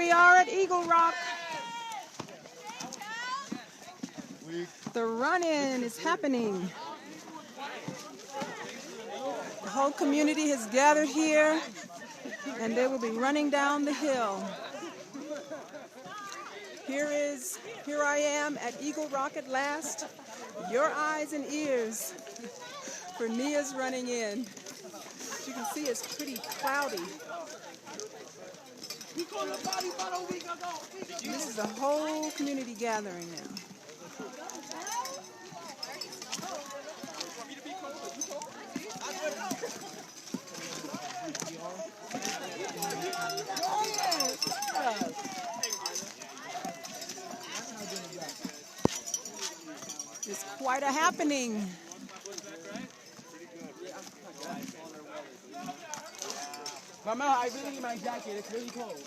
we are at Eagle Rock. The run-in is happening. The whole community has gathered here, and they will be running down the hill. Here I am at Eagle Rock at last. Your eyes and ears for Nia's running in. As you can see, it's pretty cloudy. This is the whole community gathering now. It's quite a happening. Mama, I really need my jacket. It's really cold.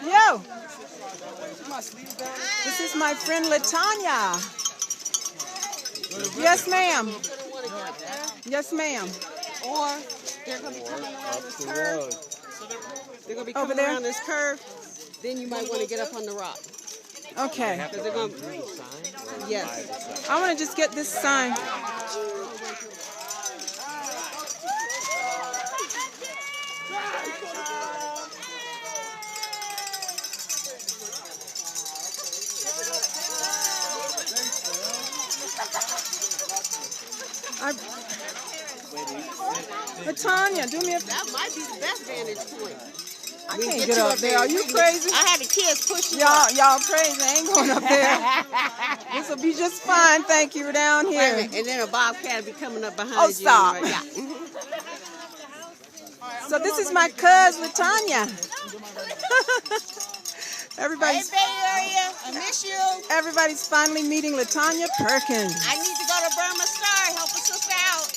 Yo! This is my friend Latanya. Yes, ma'am. Yes, ma'am. Or they're going to be coming around this curve. They're going to be coming around this curve. Then you might want to get up on the rock. Okay. Because they're going to... Yes. I want to just get this sign. Latanya, do me a... That might be the best vantage point. I can't get up there. Are you crazy? I had the kids pushing y'all crazy. I ain't going up there. This will be just fine. Thank you. We're down here. And then a bobcat will be coming up behind you. Oh, stop. Right? Yeah. So this is my cousin, Latanya. Everybody's, Hey, Bay Area, I miss you. everybody's finally meeting Latanya Perkins. I need to go to Burma Star. Help a sister out.